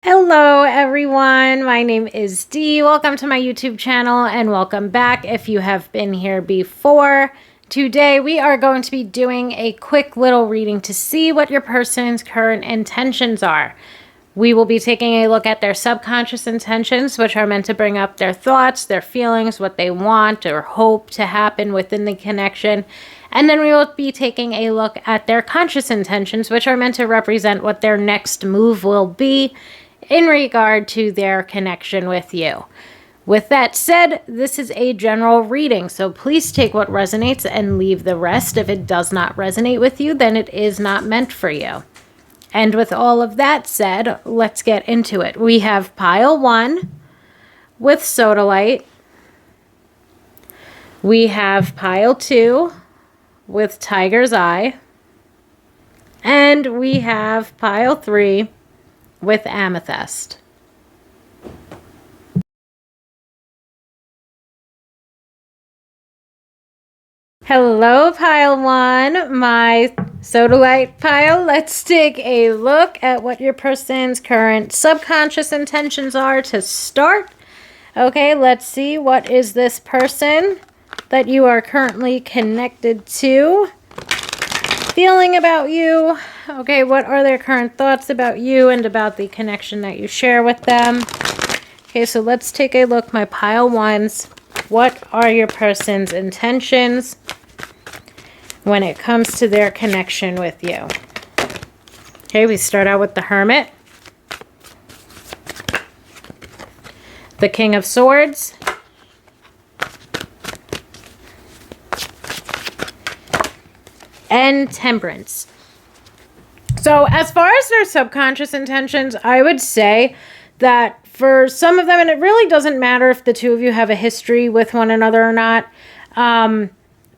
Hello everyone, my name is Dee. Welcome to my YouTube channel and welcome back if you have been here before. Today we are going to be doing a quick little reading to see what your person's current intentions are. We will be taking a look at their subconscious intentions, which are meant to bring up their thoughts, their feelings, what they want or hope to happen within the connection. And then we will be taking a look at their conscious intentions, which are meant to represent what their next move will be in regard to their connection with you. With that said, this is a general reading, so please take what resonates and leave the rest. If it does not resonate with you, then it is not meant for you. And with all of that said, let's get into it. We have pile 1 with sodalite. We have pile 2 with tiger's eye. And we have pile 3 with amethyst. Hello, pile 1, my sodalite pile. Let's take a look at what your person's current subconscious intentions are to start. Okay, let's see, what is this person that you are currently connected to feeling about you? Okay, what are their current thoughts about you and about the connection that you share with them? Okay, so let's take a look, my pile 1s. What are your person's intentions when it comes to their connection with you? Okay, we start out with the Hermit, the King of Swords, and Temperance. So as far as their subconscious intentions, I would say that for some of them, and it really doesn't matter if the two of you have a history with one another or not,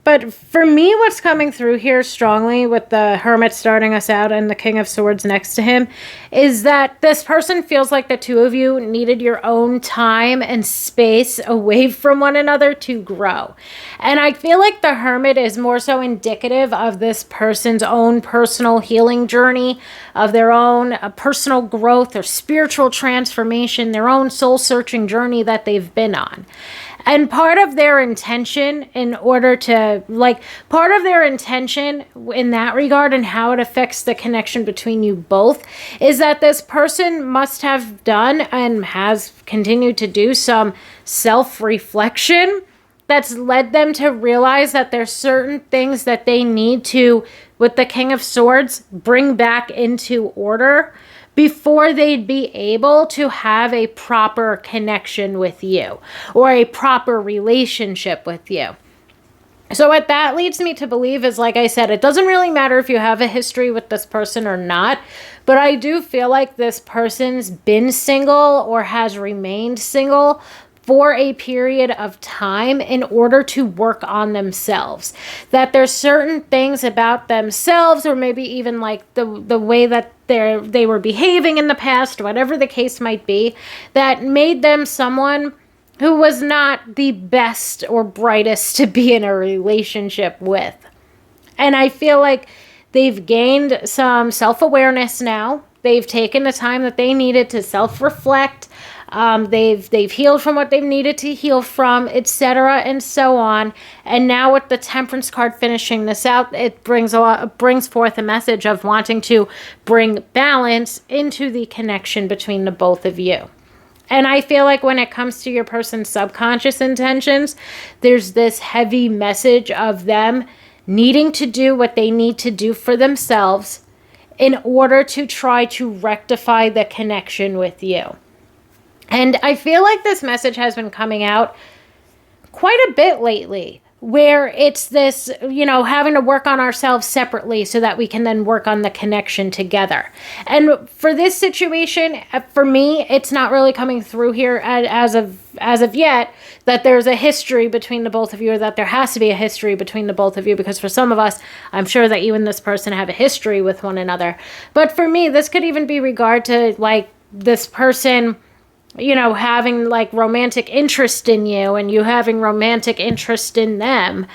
but for me, what's coming through here strongly with the Hermit starting us out and the King of Swords next to him is that this person feels like the two of you needed your own time and space away from one another to grow. And I feel like the Hermit is more so indicative of this person's own personal healing journey, of their own personal growth or spiritual transformation, their own soul-searching journey that they've been on. And part of their intention in that regard and how it affects the connection between you both is that this person must have done and has continued to do some self-reflection that's led them to realize that there's certain things that they need to, with the King of Swords, bring back into order before they'd be able to have a proper connection with you or a proper relationship with you. So what that leads me to believe is, like I said, it doesn't really matter if you have a history with this person or not, but I do feel like this person's been single or has remained single for a period of time in order to work on themselves. That there's certain things about themselves, or maybe even like the way that they were behaving in the past, whatever the case might be, that made them someone who was not the best or brightest to be in a relationship with. And I feel like they've gained some self-awareness now. They've taken the time that they needed to self-reflect. They've healed from what they've needed to heal from, etc., and so on. And now with the Temperance card finishing this out, it brings forth a message of wanting to bring balance into the connection between the both of you. And I feel like when it comes to your person's subconscious intentions, there's this heavy message of them needing to do what they need to do for themselves in order to try to rectify the connection with you. And I feel like this message has been coming out quite a bit lately, where it's this, having to work on ourselves separately so that we can then work on the connection together. And for this situation, for me, it's not really coming through here as of yet that there's a history between the both of you, or that there has to be a history between the both of you, because for some of us, I'm sure that you and this person have a history with one another. But for me, this could even be regard to like this person having like romantic interest in you and you having romantic interest in them,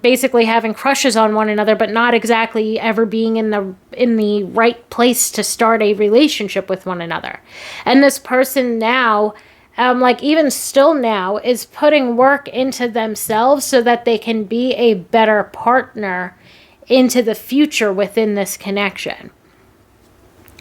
basically having crushes on one another, but not exactly ever being in the right place to start a relationship with one another. And this person now, like even still now, is putting work into themselves so that they can be a better partner into the future within this connection.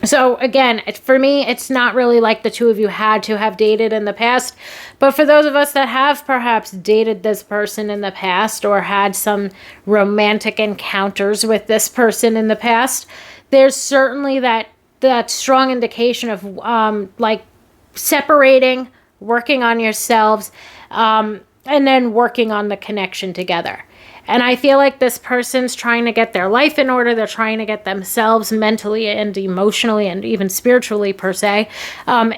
So again, for me, it's not really like the two of you had to have dated in the past. But for those of us that have perhaps dated this person in the past or had some romantic encounters with this person in the past, there's certainly that strong indication of like separating, working on yourselves, and then working on the connection together. And I feel like this person's trying to get their life in order. They're trying to get themselves mentally and emotionally and even spiritually, per se,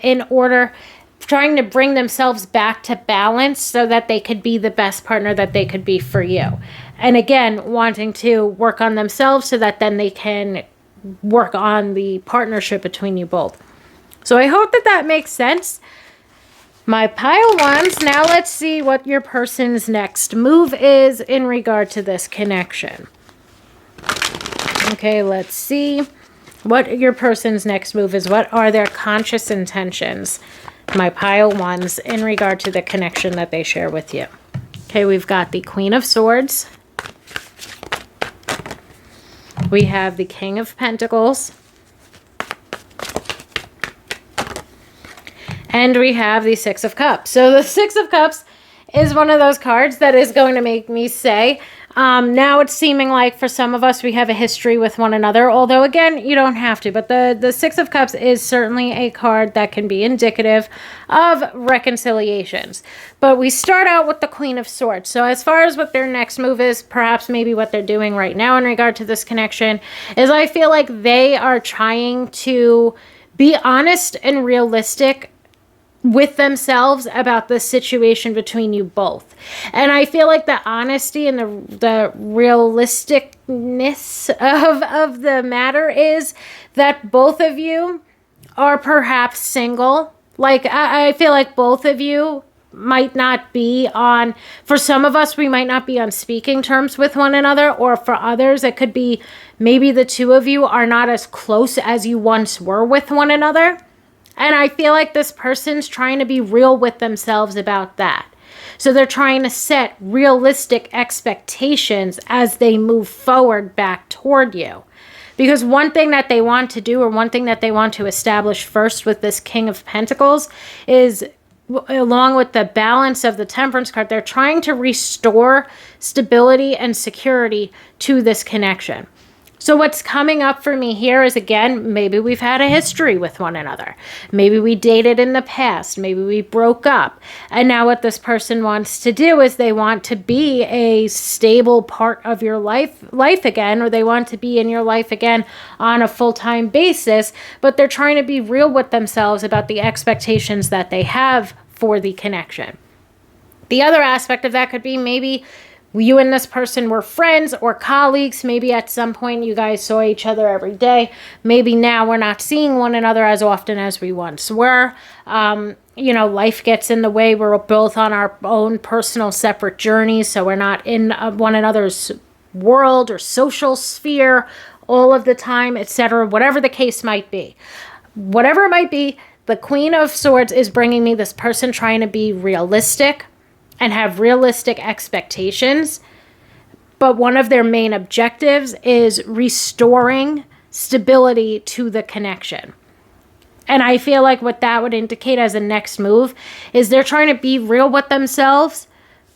in order, trying to bring themselves back to balance so that they could be the best partner that they could be for you. And again, wanting to work on themselves so that then they can work on the partnership between you both. So I hope that makes sense. My pile ones. Now let's see what your person's next move is in regard to this connection. Okay, let's see what your person's next move is. What are their conscious intentions, my pile ones, in regard to the connection that they share with you? Okay, we've got the Queen of Swords. We have the King of Pentacles. And we have the Six of Cups. So the Six of Cups is one of those cards that is going to make me say, now it's seeming like for some of us we have a history with one another. Although, again, you don't have to. But the Six of Cups is certainly a card that can be indicative of reconciliations. But we start out with the Queen of Swords. So as far as what their next move is, perhaps maybe what they're doing right now in regard to this connection, is I feel like they are trying to be honest and realistic with themselves about the situation between you both. And I feel like the honesty and the realisticness of the matter is that both of you are perhaps single. Like, I feel like both of you might not be on, for some of us, we might not be on speaking terms with one another, or for others, it could be maybe the two of you are not as close as you once were with one another. And I feel like this person's trying to be real with themselves about that. So they're trying to set realistic expectations as they move forward back toward you. Because one thing that they want to do, or one thing that they want to establish first with this King of Pentacles, is, along with the balance of the Temperance card, they're trying to restore stability and security to this connection. So what's coming up for me here is, again, maybe we've had a history with one another. Maybe we dated in the past. Maybe we broke up. And now what this person wants to do is they want to be a stable part of your life again, or they want to be in your life again on a full-time basis, but they're trying to be real with themselves about the expectations that they have for the connection. The other aspect of that could be maybe you and this person were friends or colleagues. Maybe at some point you guys saw each other every day. Maybe now we're not seeing one another as often as we once were. Life gets in the way. We're both on our own personal separate journeys, so we're not in one another's world or social sphere all of the time, etc. Whatever the case might be. Whatever it might be, the Queen of Swords is bringing me this person trying to be realistic and have realistic expectations. But one of their main objectives is restoring stability to the connection. And I feel like what that would indicate as a next move is they're trying to be real with themselves,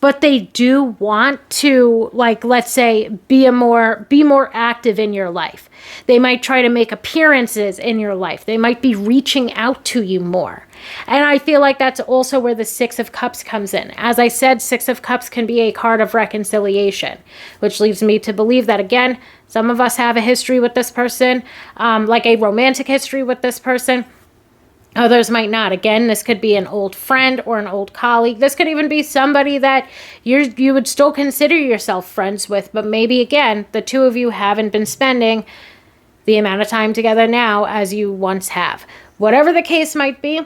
but they do want to, like, let's say, be more active in your life. They might try to make appearances in your life. They might be reaching out to you more. And I feel like that's also where the Six of Cups comes in. As I said, Six of Cups can be a card of reconciliation, which leads me to believe that, again, some of us have a history with this person, like a romantic history with this person. Others might not. Again, this could be an old friend or an old colleague. This could even be somebody that you would still consider yourself friends with, but maybe, again, the two of you haven't been spending the amount of time together now as you once have. Whatever the case might be,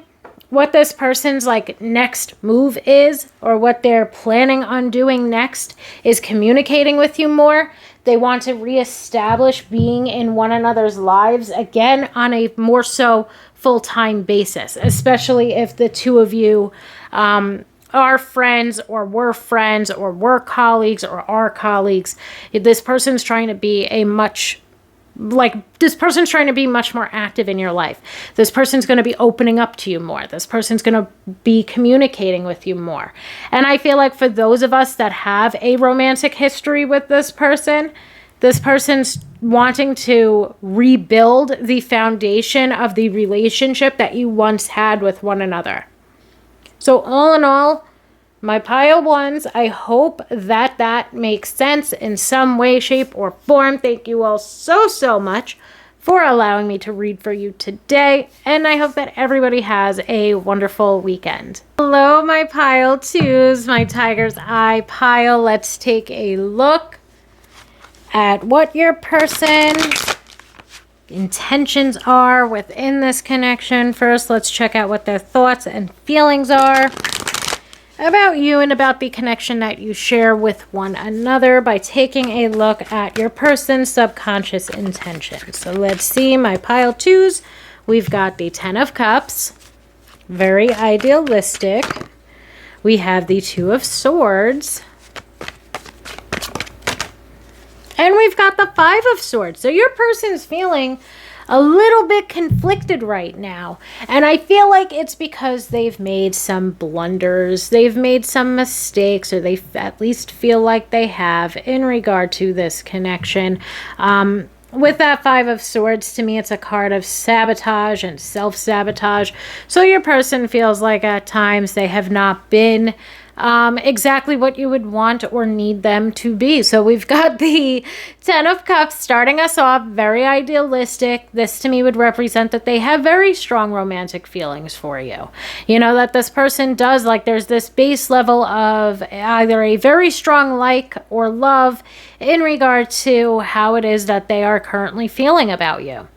what this person's like next move is, or what they're planning on doing next, is communicating with you more. They want to reestablish being in one another's lives again on a more so full-time basis, especially if the two of you are friends or were colleagues or are colleagues. This person's trying to be much more active in your life. This person's going to be opening up to you more. This person's going to be communicating with you more. And I feel like for those of us that have a romantic history with this person's wanting to rebuild the foundation of the relationship that you once had with one another. So all in all, my pile ones, I hope that makes sense in some way, shape, or form. Thank you all so much for allowing me to read for you today. And I hope that everybody has a wonderful weekend. Hello, my pile twos, my tiger's eye pile. Let's take a look at what your person's intentions are within this connection. First, let's check out what their thoughts and feelings are about you and about the connection that you share with one another by taking a look at your person's subconscious intentions. So let's see, my pile twos. We've got the Ten of Cups, very idealistic. We have the Two of Swords. And we've got the Five of Swords. So your person's feeling a little bit conflicted right now. And I feel like it's because they've made some blunders. They've made some mistakes, or they at least feel like they have in regard to this connection. With that Five of Swords, to me, it's a card of sabotage and self-sabotage. So your person feels like at times they have not been exactly what you would want or need them to be. So we've got the Ten of Cups starting us off, very idealistic. This to me would represent that they have very strong romantic feelings for you. You know, that this person does, like, there's this base level of either a very strong like or love in regard to how it is that they are currently feeling about you.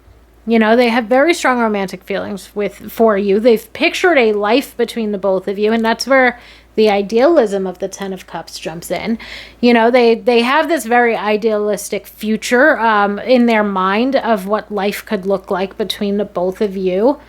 You know, they have very strong romantic feelings for you. They've pictured a life between the both of you, and that's where the idealism of the Ten of Cups jumps in. You know, they have this very idealistic future in their mind of what life could look like between the both of you.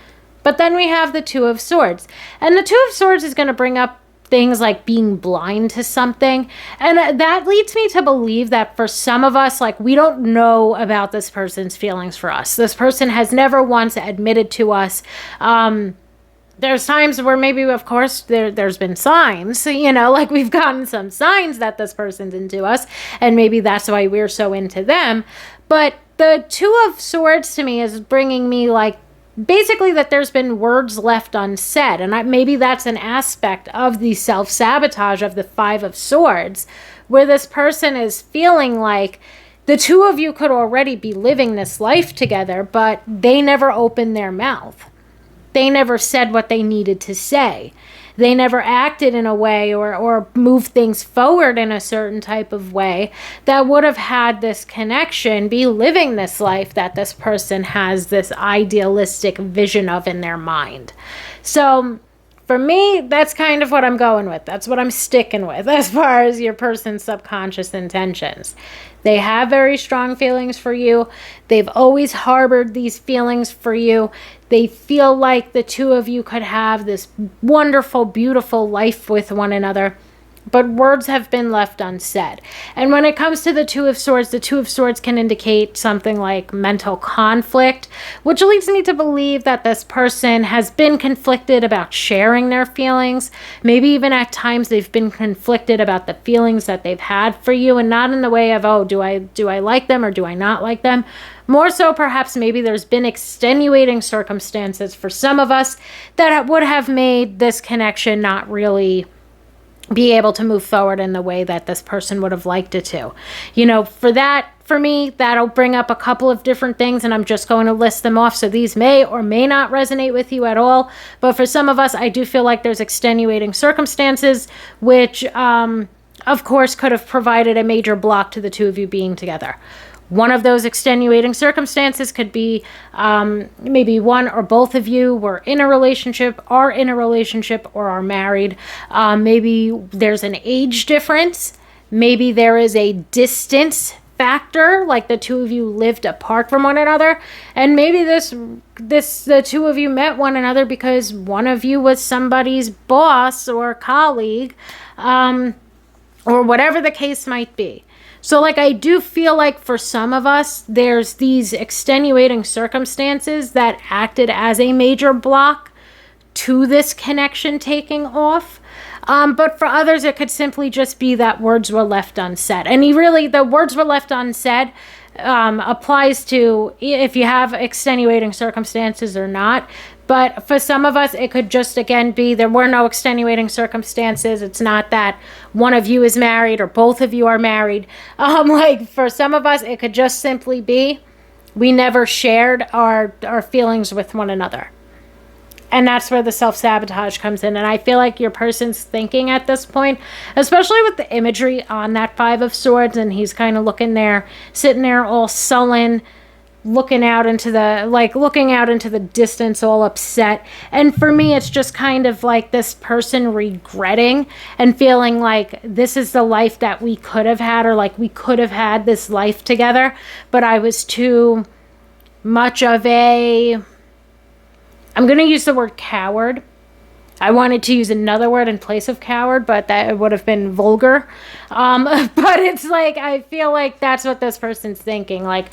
But then we have the Two of Swords. And the Two of Swords is going to bring up things like being blind to something. And that leads me to believe that for some of us, like, we don't know about this person's feelings for us. This person has never once admitted to us. There's times where maybe, of course, there's been signs, you know, like we've gotten some signs that this person's into us, and maybe that's why we're so into them. But the Two of Swords to me is bringing me, like, basically that there's been words left unsaid. And maybe that's an aspect of the self-sabotage of the Five of Swords, where this person is feeling like the two of you could already be living this life together, but they never opened their mouth. They never said what they needed to say. They never acted in a way or moved things forward in a certain type of way that would have had this connection be living this life that this person has this idealistic vision of in their mind. So for me, that's kind of what I'm going with. That's what I'm sticking with as far as your person's subconscious intentions. They have very strong feelings for you. They've always harbored these feelings for you. They feel like the two of you could have this wonderful, beautiful life with one another. But words have been left unsaid. And when it comes to the Two of Swords can indicate something like mental conflict, which leads me to believe that this person has been conflicted about sharing their feelings. Maybe even at times they've been conflicted about the feelings that they've had for you, and not in the way of, oh, do I like them or do I not like them? More so, perhaps maybe there's been extenuating circumstances for some of us that would have made this connection not really be able to move forward in the way that this person would have liked it to. You know, for me, that'll bring up a couple of different things, and I'm just going to list them off. So these may or may not resonate with you at all. But for some of us, I do feel like there's extenuating circumstances, which, of course, could have provided a major block to the two of you being together. One of those extenuating circumstances could be maybe one or both of you were in a relationship, are in a relationship, or are married. Maybe there's an age difference. Maybe there is a distance factor, like the two of you lived apart from one another, and maybe the two of you met one another because one of you was somebody's boss or colleague, or whatever the case might be. So like, I do feel like for some of us, there's these extenuating circumstances that acted as a major block to this connection taking off. But for others, it could simply just be that words were left unsaid. And the words were left unsaid applies to if you have extenuating circumstances or not. But for some of us, it could just, again, be there were no extenuating circumstances. It's not that one of you is married or both of you are married. Like for some of us, it could just simply be we never shared our feelings with one another. And that's where the self-sabotage comes in. And I feel like your person's thinking at this point, especially with the imagery on that Five of Swords, and he's kind of looking there, sitting there all sullen, looking out into the distance, all upset. And for me, it's just kind of like this person regretting and feeling like this is the life that we could have had, or like we could have had this life together, but I was too much of I'm going to use the word coward. I wanted to use another word in place of coward, but that would have been vulgar. But it's like, I feel like that's what this person's thinking. Like,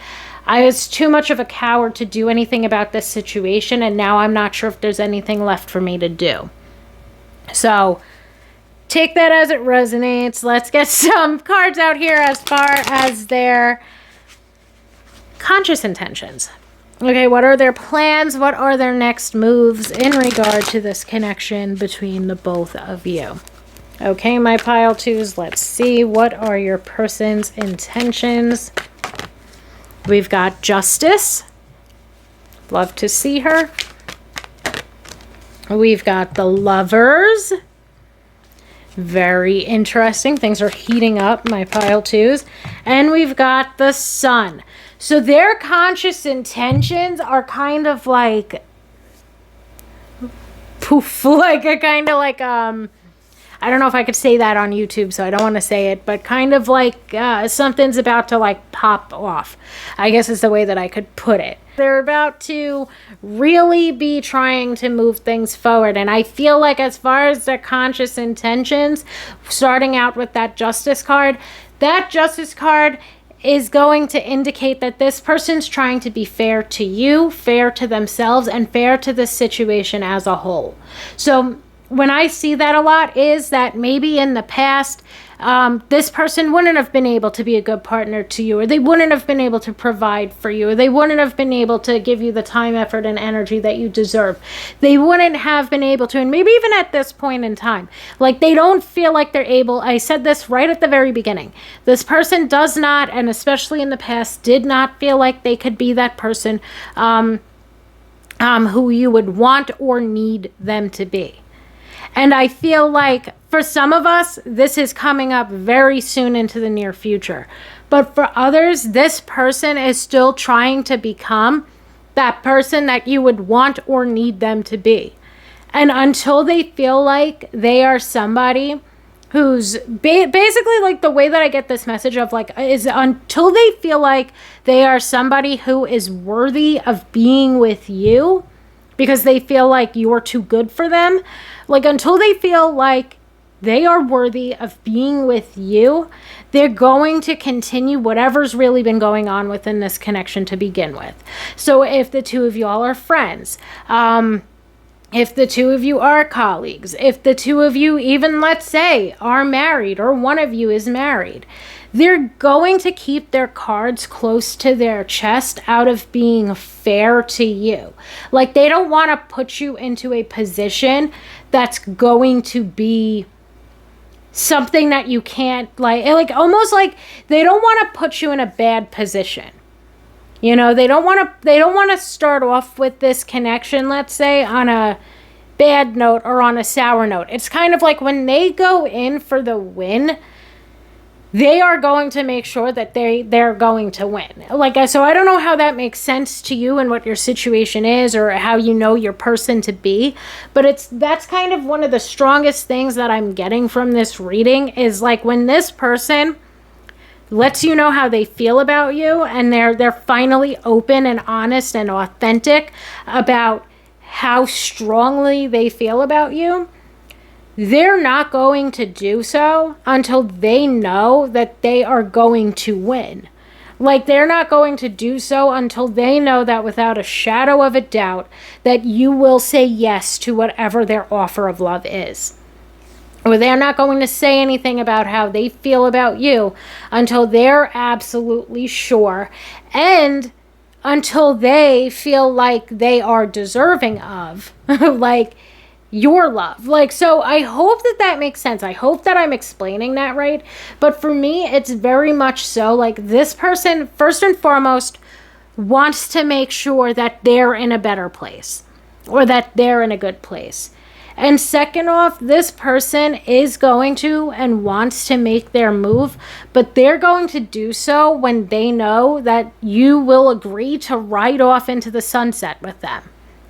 I was too much of a coward to do anything about this situation, and now I'm not sure if there's anything left for me to do. So, take that as it resonates. Let's get some cards out here as far as their conscious intentions. Okay, what are their plans? What are their next moves in regard to this connection between the both of you? Okay, my pile twos, let's see. What are your person's intentions? We've got Justice. Love to see her. We've got the Lovers. Very interesting. Things are heating up, my pile twos. And we've got the Sun. So their conscious intentions are kind of like poof, like a kind of like, I don't know if I could say that on YouTube, so I don't want to say it, but kind of like something's about to like pop off, I guess is the way that I could put it. They're about to really be trying to move things forward. And I feel like as far as their conscious intentions, starting out with that Justice card is going to indicate that this person's trying to be fair to you, fair to themselves, and fair to the situation as a whole. So when I see that a lot is that maybe in the past, this person wouldn't have been able to be a good partner to you, or they wouldn't have been able to provide for you, or they wouldn't have been able to give you the time, effort, and energy that you deserve. They wouldn't have been able to, and maybe even at this point in time, like they don't feel like they're able. I said this right at the very beginning. This person does not, and especially in the past, did not feel like they could be that person who you would want or need them to be. And I feel like for some of us, this is coming up very soon into the near future. But for others, this person is still trying to become that person that you would want or need them to be. And until they feel like they are somebody who's basically like the way that I get this message of like is until they feel like they are somebody who is worthy of being with you because they feel like you're too good for them. Like until they feel like they are worthy of being with you, they're going to continue whatever's really been going on within this connection to begin with. So if the two of you all are friends, if the two of you are colleagues, if the two of you even, let's say, are married or one of you is married, they're going to keep their cards close to their chest out of being fair to you. Like they don't want to put you into a position that's going to be something that you can't like almost like they don't want to put you in a bad position. You know, they don't want to start off with this connection, let's say, on a bad note or on a sour note. It's kind of like when they go in for the win, they are going to make sure that they're going to win. So I don't know how that makes sense to you and what your situation is or how you know your person to be, but that's kind of one of the strongest things that I'm getting from this reading is like when this person lets you know how they feel about you and they're finally open and honest and authentic about how strongly they feel about you. They're not going to do so until they know that they are going to win. Like, they're not going to do so until they know that without a shadow of a doubt that you will say yes to whatever their offer of love is. Or they're not going to say anything about how they feel about you until they're absolutely sure and until they feel like they are deserving of like your love. So I hope that makes sense. I hope that I'm explaining that right. But for me, it's very much so like this person, first and foremost, wants to make sure that they're in a better place or that they're in a good place. And second off, this person is going to and wants to make their move, but they're going to do so when they know that you will agree to ride off into the sunset with them.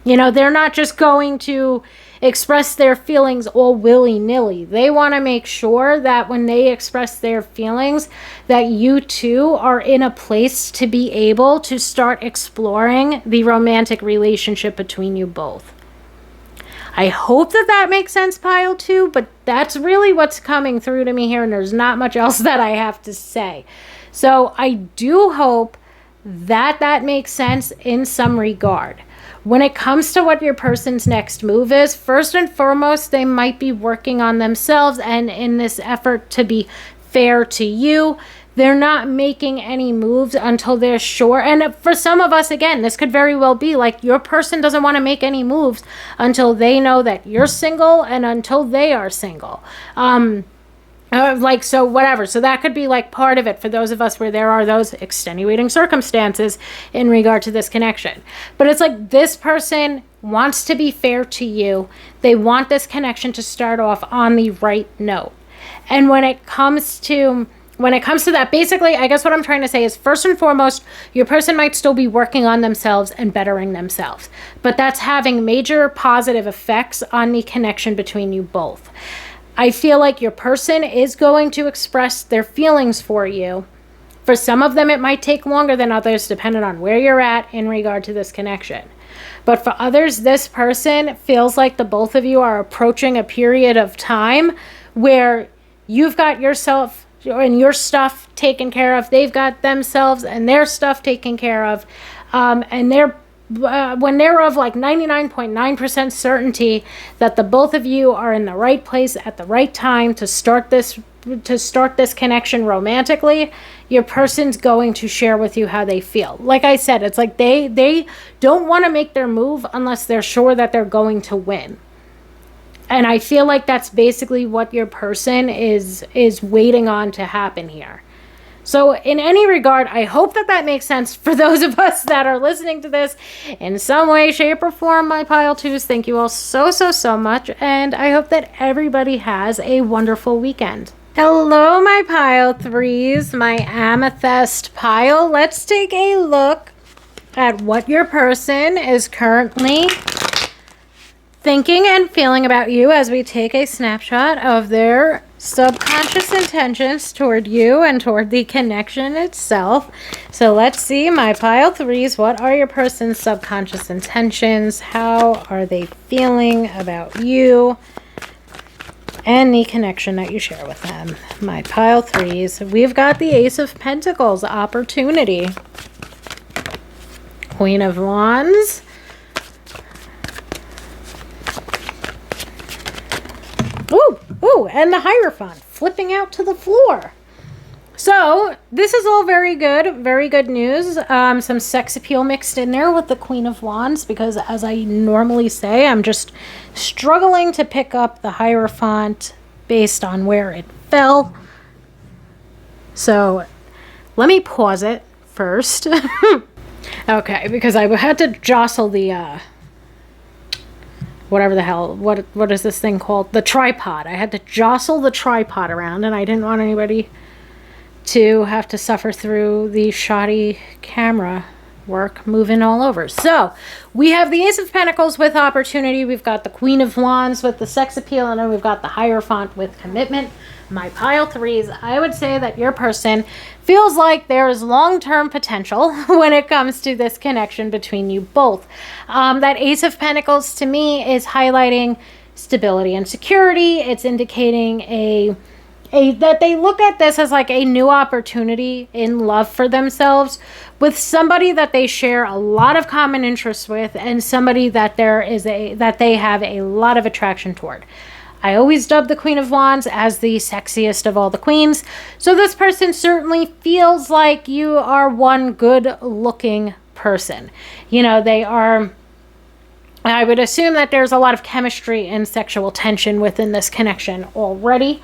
They're not just going to express their feelings all willy-nilly. They want to make sure that when they express their feelings, that you two are in a place to be able to start exploring the romantic relationship between you both. I hope that makes sense, pile 2, but that's really what's coming through to me here, and there's not much else that I have to say. So I do hope that makes sense in some regard. When it comes to what your person's next move is, first and foremost, they might be working on themselves, and in this effort to be fair to you, they're not making any moves until they're sure. And for some of us, again, this could very well be like your person doesn't want to make any moves until they know that you're single and until they are single. So whatever. So that could be like part of it for those of us where there are those extenuating circumstances in regard to this connection. But it's like this person wants to be fair to you. They want this connection to start off on the right note. And when it comes to that, basically, I guess what I'm trying to say is first and foremost, your person might still be working on themselves and bettering themselves, but that's having major positive effects on the connection between you both. I feel like your person is going to express their feelings for you. For some of them, it might take longer than others, depending on where you're at in regard to this connection. But for others, this person feels like the both of you are approaching a period of time where you've got yourself and your stuff taken care of. They've got themselves and their stuff taken care of. And they're when they're of like 99.9% certainty that the both of you are in the right place at the right time to start this connection romantically, your person's going to share with you how they feel. Like I said, it's like they don't want to make their move unless they're sure that they're going to win. And I feel like that's basically what your person is waiting on to happen here. So in any regard, I hope that makes sense for those of us that are listening to this in some way, shape, or form. My pile twos, thank you all so much. And I hope that everybody has a wonderful weekend. Hello, my pile threes, my amethyst pile. Let's take a look at what your person is currently thinking and feeling about you as we take a snapshot of their subconscious intentions toward you and toward the connection itself. So let's see, my pile threes, what are your person's subconscious intentions? How are they feeling about you and the connection that you share with them? My pile threes, we've got the Ace of Pentacles, opportunity. Queen of Wands. Ooh, and the Hierophant flipping out to the floor. So this is all very good news. Some sex appeal mixed in there with the Queen of Wands, because as I normally say, I'm just struggling to pick up the Hierophant based on where it fell. So let me pause it first. Okay, because I had to jostle the whatever the hell, what is this thing called? The tripod. I had to jostle the tripod around, and I didn't want anybody to have to suffer through the shoddy camera work moving all over. So we have the Ace of Pentacles with opportunity. We've got the Queen of Wands with the sex appeal, and then we've got the Hierophant with commitment. My pile threes, I would say that your person feels like there is long-term potential when it comes to this connection between you both. That Ace of Pentacles to me is highlighting stability and security. It's indicating that they look at this as like a new opportunity in love for themselves with somebody that they share a lot of common interests with, and somebody that they have a lot of attraction toward. I always dub the Queen of Wands as the sexiest of all the queens. So this person certainly feels like you are one good looking person. You know, I would assume that there's a lot of chemistry and sexual tension within this connection already.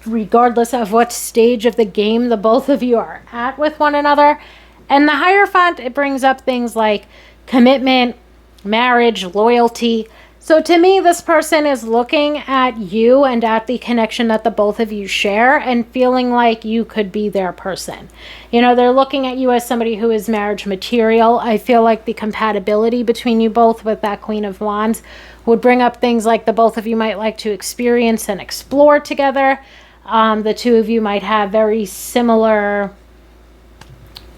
Regardless of what stage of the game the both of you are at with one another. And the Hierophant, it brings up things like commitment, marriage, loyalty. So to me, this person is looking at you and at the connection that the both of you share and feeling like you could be their person. You know, they're looking at you as somebody who is marriage material. I feel like the compatibility between you both with that Queen of Wands would bring up things like the both of you might like to experience and explore together. The two of you might have very similar...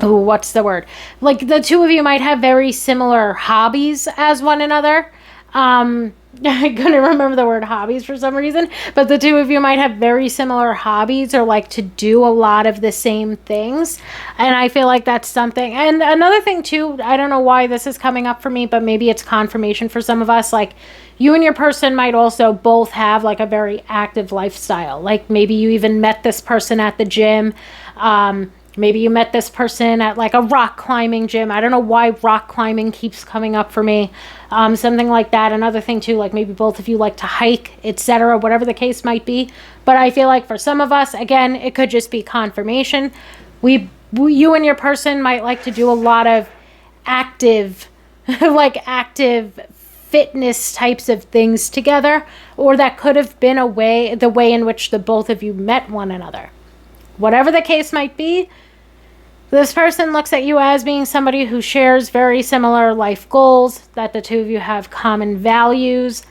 Oh, what's the word? Like the two of you might have very similar hobbies as one another. I couldn't remember the word hobbies for some reason, but the two of you might have very similar hobbies or like to do a lot of the same things. And I feel like that's something. And another thing too, I don't know why this is coming up for me, but maybe it's confirmation for some of us. Like you and your person might also both have like a very active lifestyle. Like maybe you even met this person at the gym. Maybe you met this person at like a rock climbing gym. I don't know why rock climbing keeps coming up for me. Something like that. Another thing too, like maybe both of you like to hike, etc., whatever the case might be. But I feel like for some of us, again, it could just be confirmation. You and your person might like to do a lot of active, like active fitness types of things together, or that could have been the way in which the both of you met one another. Whatever the case might be, this person looks at you as being somebody who shares very similar life goals, that the two of you have common values,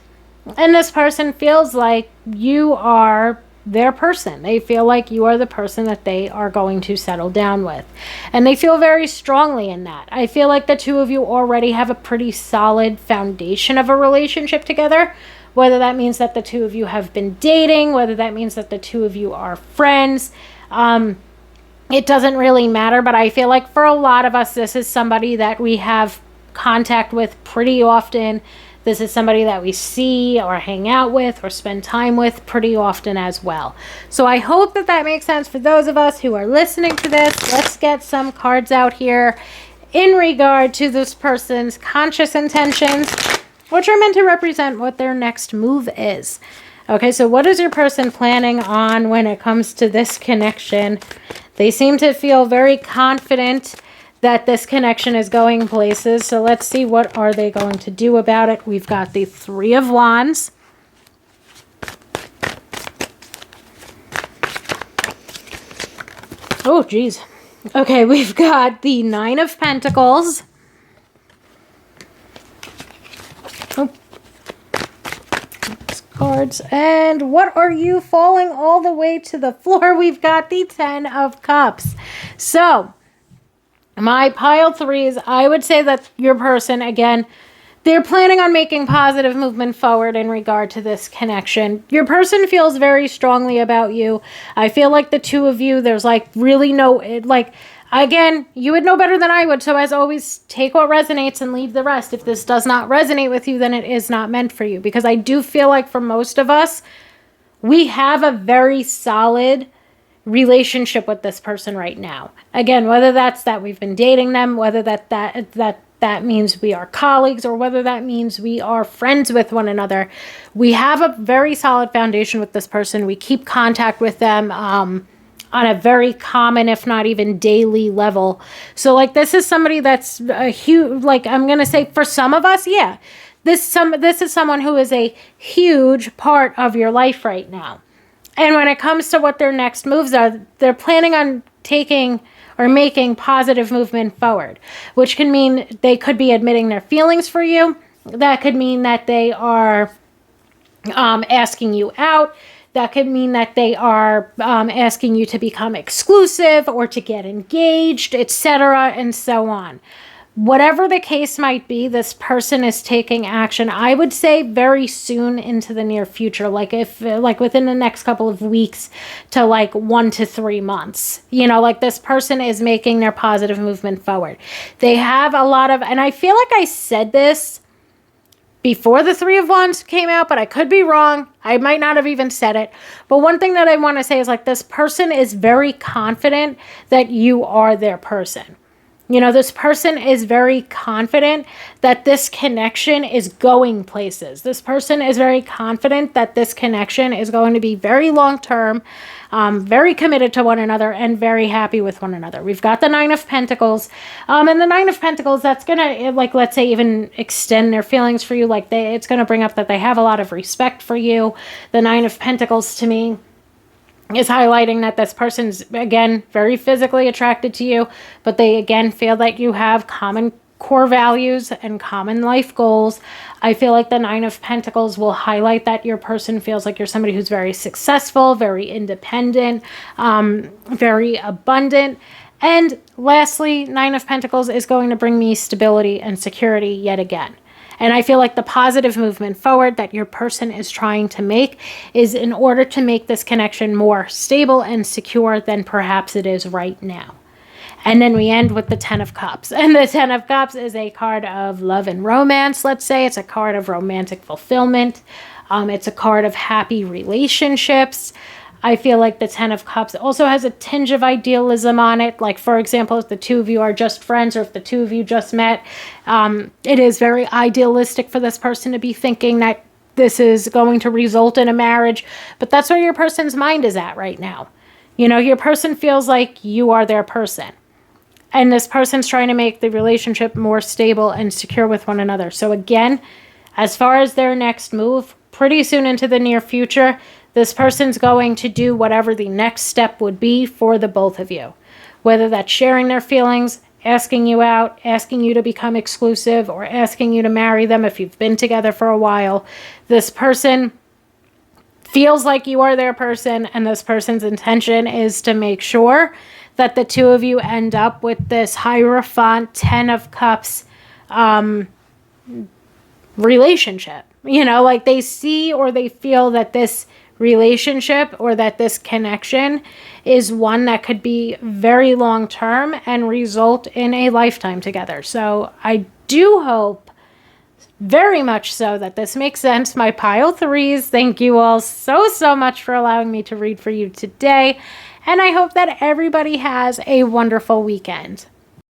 and this person feels like you are their person. They feel like you are the person that they are going to settle down with, and they feel very strongly in that. I feel like the two of you already have a pretty solid foundation of a relationship together, whether that means that the two of you have been dating, whether that means that the two of you are friends. It doesn't really matter, but I feel like for a lot of us, this is somebody that we have contact with pretty often. This is somebody that we see or hang out with or spend time with pretty often as well. So I hope that that makes sense for those of us who are listening to this. Let's get some cards out here in regard to this person's conscious intentions, which are meant to represent what their next move is. Okay, so what is your person planning on when it comes to this connection? They seem to feel very confident that this connection is going places. So let's see, what are they going to do about it? We've got the Three of Wands. Oh, geez. Okay, we've got the Nine of Pentacles. Oh. Cards. And what are you falling all the way to the floor? We've got the Ten of Cups. So my pile threes, I would say that your person, again, they're planning on making positive movement forward in regard to this connection. Your person feels very strongly about you. I feel like the two of you, there's like really no, like, again, you would know better than I would. So as always, take what resonates and leave the rest. If this does not resonate with you, then it is not meant for you. Because I do feel like for most of us, we have a very solid relationship with this person right now. Again, whether that's that we've been dating them, whether that means we are colleagues, or whether that means we are friends with one another. We have a very solid foundation with this person. We keep contact with them on a very common, if not even daily level. So like this is somebody that's a huge, like I'm going to say for some of us, yeah, this is someone who is a huge part of your life right now. And when it comes to what their next moves are, they're planning on taking or making positive movement forward, which can mean they could be admitting their feelings for you. That could mean that they are asking you out. That could mean that they are asking you to become exclusive or to get engaged, etc., and so on. Whatever the case might be, this person is taking action, I would say very soon into the near future, like within the next couple of weeks to 1 to 3 months. This person is making their positive movement forward. They have a lot of, and I feel like I said this before the Three of Wands came out, but I could be wrong. I might not have even said it. But one thing that I want to say is this person is very confident that you are their person. This person is very confident that this connection is going places. This person is very confident that this connection is going to be very long-term, very committed to one another, and very happy with one another. We've got the Nine of Pentacles. And the Nine of Pentacles, that's going to, let's say, even extend their feelings for you. It's going to bring up that they have a lot of respect for you. The Nine of Pentacles, to me, is highlighting that this person's, again, very physically attracted to you, but they, again, feel that you have common core values and common life goals. I feel like the Nine of Pentacles will highlight that your person feels like you're somebody who's very successful, very independent, very abundant. And lastly, Nine of Pentacles is going to bring me stability and security yet again. And I feel like the positive movement forward that your person is trying to make is in order to make this connection more stable and secure than perhaps it is right now. And then we end with the Ten of Cups. And the Ten of Cups is a card of love and romance, let's say. It's a card of romantic fulfillment. It's a card of happy relationships. I feel like the Ten of Cups also has a tinge of idealism on it. Like, for example, if the two of you are just friends or if the two of you just met, it is very idealistic for this person to be thinking that this is going to result in a marriage. But that's where your person's mind is at right now. Your person feels like you are their person. And this person's trying to make the relationship more stable and secure with one another. So again, as far as their next move, pretty soon into the near future, this person's going to do whatever the next step would be for the both of you. Whether that's sharing their feelings, asking you out, asking you to become exclusive, or asking you to marry them if you've been together for a while. This person feels like you are their person, and this person's intention is to make sure that the two of you end up with this Hierophant, Ten of Cups relationship. They see or they feel that this relationship or that this connection is one that could be very long term and result in a lifetime together. So I do hope very much so that this makes sense. My pile threes, thank you all so much for allowing me to read for you today. And I hope that everybody has a wonderful weekend.